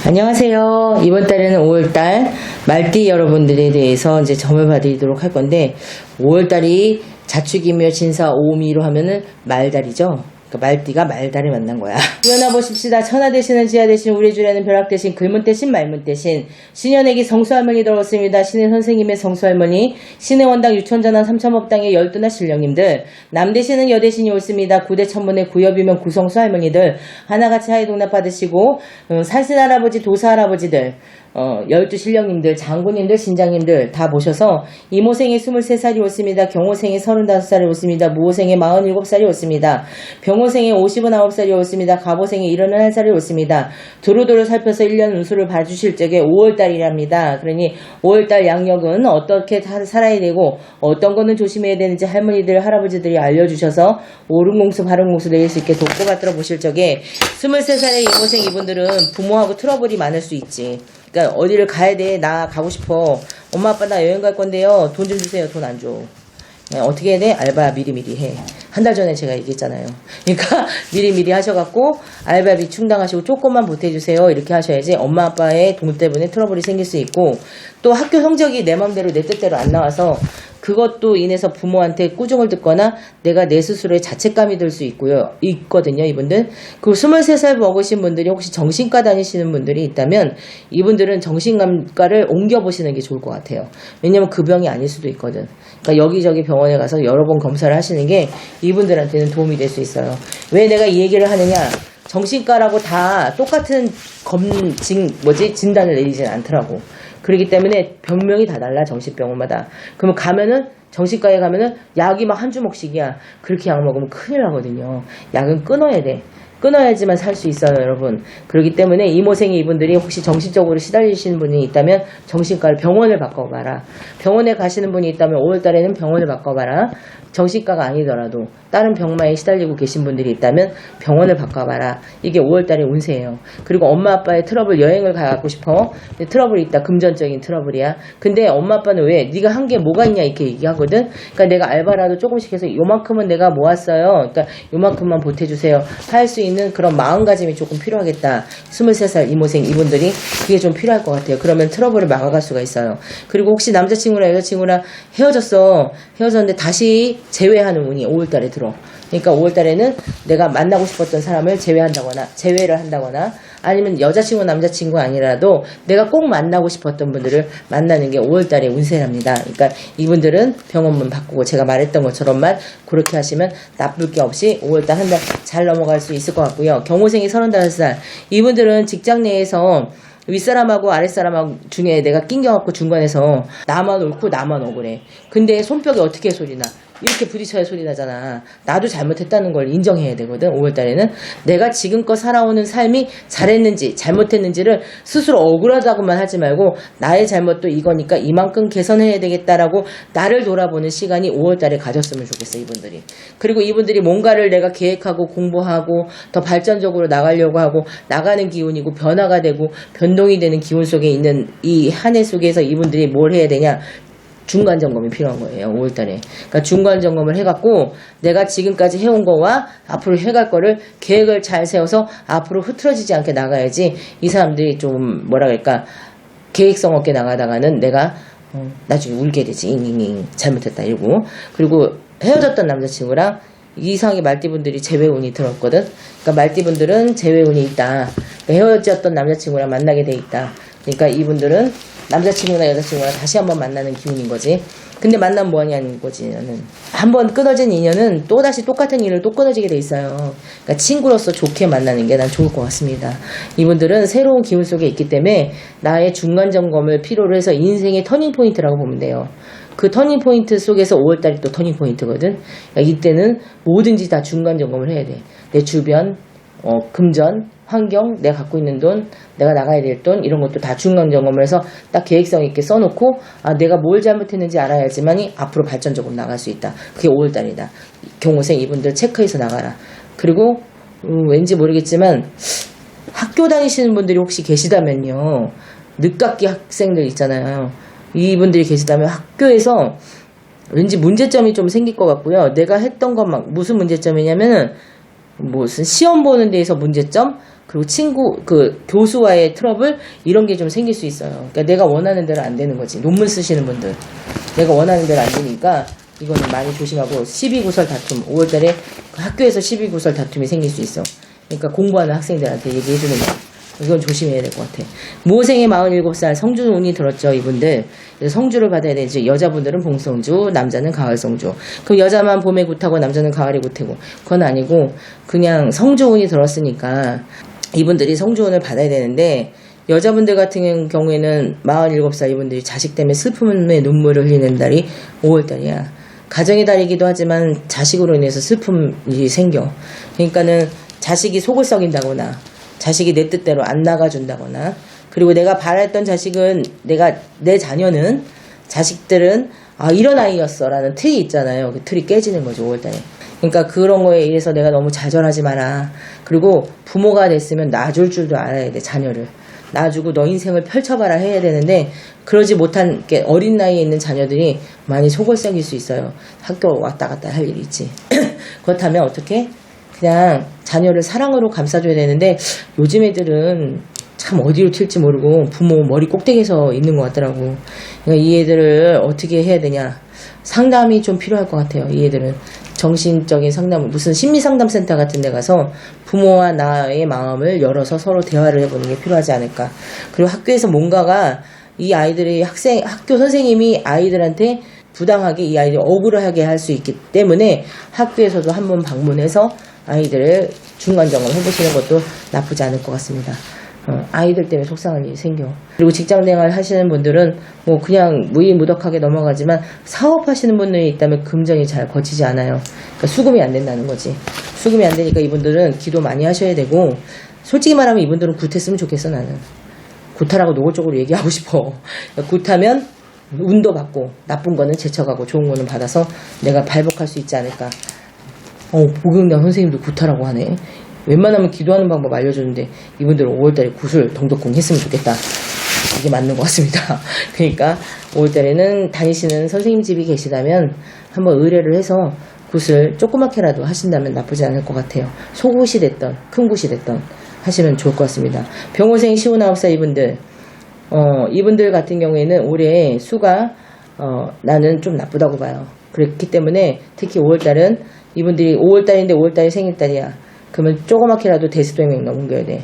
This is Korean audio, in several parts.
안녕하세요. 이번 달에는 5월달 말띠 여러분들에 대해서 이제 점을 봐드리도록 할 건데, 5월달이 자축이며 진사 오미로 하면은 말달이죠. 그러니까 말띠가 말달을 만난 거야. 일어나 보십시다. 천하 대신은 지하 대신 우리 주례는 벼락 대신 글문 대신 말문 대신 신현에게 성수할머니 들어왔습니다. 신의 선생님의 성수할머니, 신의 원당 유천전환 삼천법당의 열두나 신령님들, 남대신은 여대신이 옳습니다. 구대 천문의 구엽이면 구성수 할머니들 하나같이 하이동납 받으시고, 산신 할아버지 도사 할아버지들, 열두 신령님들, 장군님들, 신장님들 다 모셔서 이모생이 23살이 옳습니다. 경호생이 35살이 옳습니다. 무호생이 47살이 옳습니다. 병호생이 59살이 옳습니다. 갑오생이 71살이 옳습니다. 두루두루 살펴서 1년 운수를 봐주실 적에 5월달이랍니다. 그러니 5월달 양력은 어떻게 살아야 되고 어떤 거는 조심해야 되는지 할머니들, 할아버지들이 알려주셔서 옳은 공수, 바른 공수 내릴 수 있게 돕고 받들어 보실 적에 23살의 이모생 이분들은 부모하고 트러블이 많을 수 있지. 그러니까 어디를 가야 돼. 나 가고 싶어. 엄마 아빠 나 여행 갈 건데요. 돈 좀 주세요. 돈 안 줘. 어떻게 해야 돼? 알바 미리미리 해. 한 달 전에 제가 얘기했잖아요. 그러니까 미리미리 하셔갖고 알바비 충당하시고 조금만 보태주세요. 이렇게 하셔야지 엄마 아빠의 돈 때문에 트러블이 생길 수 있고, 또 학교 성적이 내 맘대로 내 뜻대로 안 나와서 그것도 인해서 부모한테 꾸중을 듣거나 내가 내 스스로의 자책감이 들 수 있거든요, 이분들. 그리고 23살 먹으신 분들이 혹시 정신과 다니시는 분들이 있다면 이분들은 정신과를 옮겨보시는 게 좋을 것 같아요. 왜냐면 그 병이 아닐 수도 있거든. 그러니까 여기저기 병원에 가서 여러 번 검사를 하시는 게 이분들한테는 도움이 될 수 있어요. 왜 내가 이 얘기를 하느냐? 정신과라고 다 똑같은 진단을 내리진 않더라고. 그렇기 때문에 병명이 다 달라, 정신병원마다. 그러면 가면은, 정신과에 가면은 약이 막 한 주먹씩이야. 그렇게 약 먹으면 큰일 나거든요. 약은 끊어야 돼. 끊어야지만 살 수 있어요, 여러분. 그렇기 때문에 이모생이 이분들이 혹시 정신적으로 시달리시는 분이 있다면 정신과를, 병원을 바꿔봐라. 병원에 가시는 분이 있다면 5월달에는 병원을 바꿔봐라. 정신과가 아니더라도 다른 병마에 시달리고 계신 분들이 있다면 병원을 바꿔봐라. 이게 5월달의 운세예요. 그리고 엄마 아빠의 트러블, 여행을 가고 싶어. 근데 트러블이 있다. 금전적인 트러블이야. 근데 엄마 아빠는 왜? 네가 한 게 뭐가 있냐 이렇게 얘기하거든. 그러니까 내가 알바라도 조금씩 해서 요만큼은 내가 모았어요. 그러니까 요만큼만 보태주세요. 할 수 있는 그런 마음가짐이 조금 필요하겠다. 23살 이모생 이분들이 그게 좀 필요할 것 같아요. 그러면 트러블을 막아갈 수가 있어요. 그리고 혹시 남자친구랑 여자친구랑 헤어졌는데 다시 재회하는 운이 5월달에 들어. 그러니까 5월달에는 내가 만나고 싶었던 사람을 재회를 한다거나 아니면 여자친구 남자친구 아니라도 내가 꼭 만나고 싶었던 분들을 만나는 게 5월달의 운세랍니다. 그러니까 이분들은 병원문 바꾸고 제가 말했던 것처럼만 그렇게 하시면 나쁠 게 없이 5월달 한 달 잘 넘어갈 수 있을 것 같고요. 경호생이 35살. 이분들은 직장 내에서 윗사람하고 아랫사람 중에 내가 낑겨갖고 중간에서 나만 옳고 나만 억울해. 근데 손뼉이 어떻게 소리나? 이렇게 부딪혀야 소리 나잖아. 나도 잘못했다는 걸 인정해야 되거든. 5월달에는 내가 지금껏 살아오는 삶이 잘했는지 잘못했는지를 스스로 억울하다고만 하지 말고 나의 잘못도 이거니까 이만큼 개선해야 되겠다라고 나를 돌아보는 시간이 5월달에 가졌으면 좋겠어, 이분들이. 그리고 이분들이 뭔가를 내가 계획하고 공부하고 더 발전적으로 나가려고 하고 나가는 기운이고 변화가 되고 변동이 되는 기운 속에 있는 이 한 해 속에서 이분들이 뭘 해야 되냐? 중간 점검이 필요한 거예요, 5월달에. 그러니까 중간 점검을 해갖고 내가 지금까지 해온 거와 앞으로 해갈 거를 계획을 잘 세워서 앞으로 흐트러지지 않게 나가야지 이 사람들이 좀 뭐라 그럴까, 계획성 없게 나가다가는 내가 나중에 울게 되지. 잉잉잉 잘못했다 이러고. 그리고 헤어졌던 남자친구랑 이상하게 말띠분들이 재회운이 들었거든. 그러니까 말띠분들은 재회운이 있다. 그러니까 헤어졌던 남자친구랑 만나게 돼 있다. 그러니까 이분들은 남자친구나 여자친구나 다시 한번 만나는 기운인 거지. 근데 만나면 뭐하냐는 거지. 나는 한번 끊어진 인연은 또다시 똑같은 일을 또 끊어지게 돼 있어요. 그러니까 친구로서 좋게 만나는 게 난 좋을 것 같습니다. 이분들은 새로운 기운 속에 있기 때문에 나의 중간 점검을 필요로 해서 인생의 터닝 포인트라고 보면 돼요. 그 터닝 포인트 속에서 5월달이 또 터닝 포인트거든. 그러니까 이때는 뭐든지 다 중간 점검을 해야 돼. 내 주변, 금전, 환경, 내가 갖고 있는 돈, 내가 나가야 될 돈, 이런 것도 다 중간 점검을 해서 딱 계획성 있게 써놓고, 내가 뭘 잘못했는지 알아야지만이 앞으로 발전적으로 나갈 수 있다. 그게 5월달이다. 경호생 이분들 체크해서 나가라. 그리고 왠지 모르겠지만 학교 다니시는 분들이 혹시 계시다면요, 늦깎이 학생들 있잖아요. 이분들이 계시다면 학교에서 왠지 문제점이 좀 생길 것 같고요. 내가 했던 것만 무슨 문제점이냐면은 무슨 시험 보는 데에서 문제점, 그리고 교수와의 트러블, 이런 게 좀 생길 수 있어요. 그러니까 내가 원하는 대로 안 되는 거지. 논문 쓰시는 분들. 내가 원하는 대로 안 되니까 이거는 많이 조심하고, 시비구설 다툼. 5월달에 학교에서 시비구설 다툼이 생길 수 있어. 그러니까 공부하는 학생들한테 얘기해주는 거. 이건 조심해야 될 것 같아. 모생의 47살 성주 운이 들었죠, 이분들. 그래서 성주를 받아야 되지. 여자분들은 봄성주, 남자는 가을성주. 그럼 여자만 봄에 굿하고 남자는 가을에 굿하고. 그건 아니고 그냥 성주 운이 들었으니까 이분들이 성주 운을 받아야 되는데, 여자분들 같은 경우에는 47살 이분들이 자식 때문에 슬픔의 눈물을 흘리는 달이 5월달이야. 가정의 달이기도 하지만 자식으로 인해서 슬픔이 생겨. 그러니까는 자식이 속을 썩인다거나, 자식이 내 뜻대로 안 나가준다거나, 그리고 내가 바랬던 자식은, 내 자녀는, 자식들은, 이런 아이였어 라는 틀이 있잖아요. 그 틀이 깨지는 거죠, 5월달에. 그러니까 그런 거에 의해서 내가 너무 좌절하지 마라. 그리고 부모가 됐으면 놔줄 줄도 알아야 돼, 자녀를. 놔주고 너 인생을 펼쳐봐라 해야 되는데, 그러지 못한 어린 나이에 있는 자녀들이 많이 속을 썩일 수 있어요. 학교 왔다 갔다 할 일이 있지. 그렇다면 어떻게? 그냥 자녀를 사랑으로 감싸줘야 되는데, 요즘 애들은 참 어디로 튈지 모르고 부모 머리 꼭대기에서 있는 것 같더라고. 그러니까 이 애들을 어떻게 해야 되냐. 상담이 좀 필요할 것 같아요. 이 애들은 정신적인 상담, 무슨 심리상담센터 같은 데 가서 부모와 나의 마음을 열어서 서로 대화를 해보는 게 필요하지 않을까. 그리고 학교에서 뭔가가 이 아이들이 학교 선생님이 아이들한테 부당하게 이 아이들을 억울하게 할 수 있기 때문에 학교에서도 한번 방문해서 아이들을 중간점검 해보시는 것도 나쁘지 않을 것 같습니다. 아이들 때문에 속상한 일이 생겨. 그리고 직장생활 하시는 분들은 뭐 그냥 무의무덕하게 넘어가지만, 사업하시는 분들이 있다면 금전이 잘 거치지 않아요. 그러니까 수금이 안 된다는 거지. 수금이 안 되니까 이분들은 기도 많이 하셔야 되고, 솔직히 말하면 이분들은 굿했으면 좋겠어. 나는 굿하라고 노골적으로 얘기하고 싶어. 굿하면 운도 받고, 나쁜 거는 제쳐가고, 좋은 거는 받아서 내가 발복할 수 있지 않을까. 복용당 선생님도 굿하라고 하네. 웬만하면 기도하는 방법 알려줬는데 이분들은 5월달에 굿을 덩덕쿵 했으면 좋겠다. 이게 맞는 것 같습니다. 그러니까 5월달에는 다니시는 선생님 집이 계시다면 한번 의뢰를 해서 굿을 조그맣게라도 하신다면 나쁘지 않을 것 같아요. 소굿이 됐던 큰 굿이 됐던 하시면 좋을 것 같습니다. 병호생 59살 이분들 같은 경우에는 올해 수가 나는 좀 나쁘다고 봐요. 그렇기 때문에 특히 5월달은 이분들이 5월달인데 5월달이 생일달이야. 그러면 조그맣게라도 대수대명 넘겨야 돼.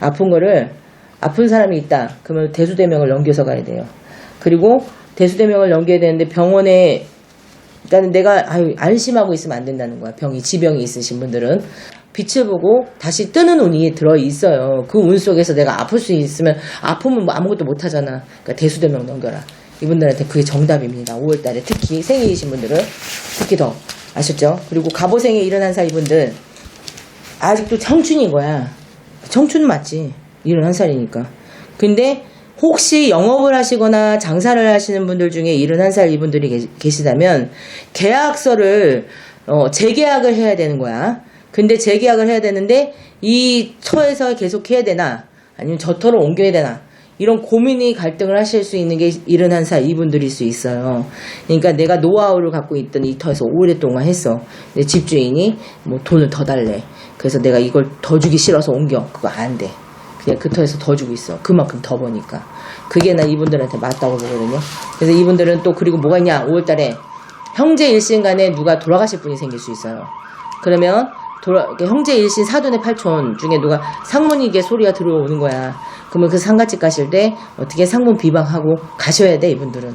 아픈 사람이 있다. 그러면 대수대명을 넘겨서 가야 돼요. 그리고 대수대명을 넘겨야 되는데 병원에, 그러니까 내가 안심하고 있으면 안 된다는 거야. 지병이 있으신 분들은. 빛을 보고 다시 뜨는 운이 들어있어요. 그 운 속에서 내가 아플 수 있으면, 아프면 뭐 아무것도 못하잖아. 그러니까 대수대명 넘겨라. 이분들한테 그게 정답입니다. 5월달에 특히 생일이신 분들은 특히 더 아셨죠? 그리고 갑오생에 71살 이분들 아직도 청춘인 거야. 청춘 맞지. 71살이니까. 근데 혹시 영업을 하시거나 장사를 하시는 분들 중에 71살 이분들이 계시다면 계약서를 재계약을 해야 되는 거야. 근데 재계약을 해야 되는데 이 터에서 계속 해야 되나 아니면 저 터로 옮겨야 되나, 이런 고민이 갈등을 하실 수 있는 게 71살 이분들일 수 있어요. 그러니까 내가 노하우를 갖고 있던 이 터에서 오랫동안 했어. 내 집주인이 뭐 돈을 더 달래. 그래서 내가 이걸 더 주기 싫어서 옮겨. 그거 안 돼. 그냥 그 터에서 더 주고 있어. 그만큼 더 버니까. 그게 난 이분들한테 맞다고 보거든요. 그래서 이분들은 또 그리고 뭐가 있냐. 5월달에 형제 일신 간에 누가 돌아가실 분이 생길 수 있어요. 그러면 형제 일신 사돈의 팔촌 중에 누가 상문이게 소리가 들어오는 거야. 그러면 그 상가집 가실 때 어떻게 상문 비방하고 가셔야 돼. 이분들은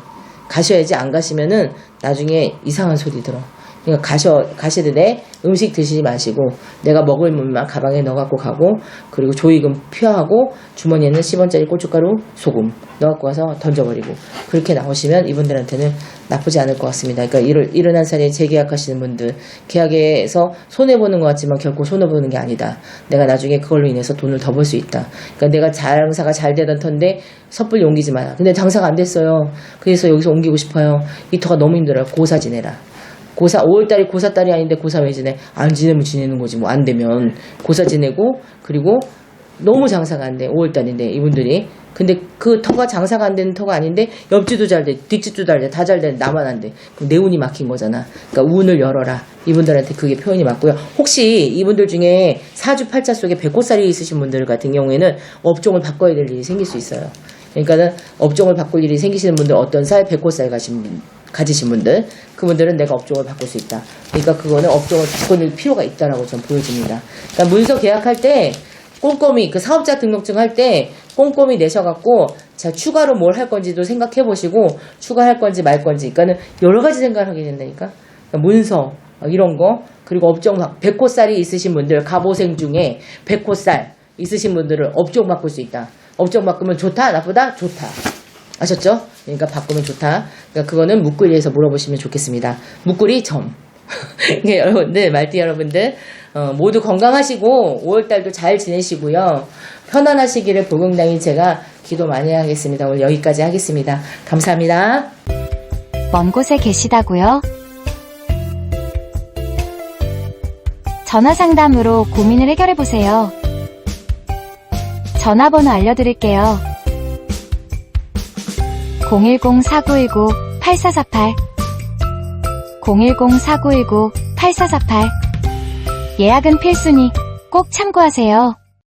가셔야지. 안 가시면은 나중에 이상한 소리 들어. 그러니까 가시되 음식 드시지 마시고 내가 먹을 물만 가방에 넣어갖고 가고, 그리고 조이금 피하고 주머니에는 10원짜리 고춧가루 소금 넣어갖고 가서 던져버리고, 그렇게 나오시면 이분들한테는 나쁘지 않을 것 같습니다. 그러니까 71살에 재계약하시는 분들, 계약에서 손해보는 것 같지만 결코 손해보는 게 아니다. 내가 나중에 그걸로 인해서 돈을 더 벌 수 있다. 그러니까 내가 장사가 잘 되던 터인데 섣불리 옮기지 마라. 근데 장사가 안 됐어요. 그래서 여기서 옮기고 싶어요. 이 터가 너무 힘들어요. 고사 지내라. 5월달이 고사달이 아닌데 고사 왜 지내? 안 지내면 지내는 거지. 뭐 안 되면 고사 지내고, 그리고 너무 장사가 안 돼. 5월달인데 이분들이 근데 그 터가 장사가 안 되는 터가 아닌데 옆집도 잘 돼, 뒷집도 잘 돼, 다 잘 돼, 나만 안 돼. 그럼 내 운이 막힌 거잖아. 그러니까 운을 열어라. 이분들한테 그게 표현이 맞고요. 혹시 이분들 중에 사주팔자 속에 백호살이 있으신 분들 같은 경우에는 업종을 바꿔야 될 일이 생길 수 있어요. 그러니까는 업종을 바꿀 일이 생기시는 분들, 어떤 살, 백호살 가지신 분들, 그분들은 내가 업종을 바꿀 수 있다. 그러니까 그거는 업종을 바꿀 필요가 있다라고 전 보여집니다. 그러니까 문서 계약할 때 꼼꼼히 그 사업자 등록증 할 때 꼼꼼히 내셔갖고 자 추가로 뭘 할 건지도 생각해 보시고 추가할 건지 말 건지, 그러니까는 여러 가지 생각을 하게 된다니까. 그러니까 문서 이런 거, 그리고 업종 백호살이 있으신 분들, 갑오생 중에 백호살 있으신 분들은 업종 바꿀 수 있다. 업종 바꾸면 좋다, 나쁘다, 좋다. 아셨죠? 그러니까 바꾸면 좋다. 그러니까 그거는 묵구리에서 물어보시면 좋겠습니다. 묵구리 점. 네, 여러분들, 말띠 여러분들, 모두 건강하시고 5월달도 잘 지내시고요. 편안하시기를 복용당인 제가 기도 많이 하겠습니다. 오늘 여기까지 하겠습니다. 감사합니다. 먼 곳에 계시다고요? 전화 상담으로 고민을 해결해 보세요. 전화번호 알려드릴게요. 010-4919-8448 010-4919-8448 예약은 필수니 꼭 참고하세요.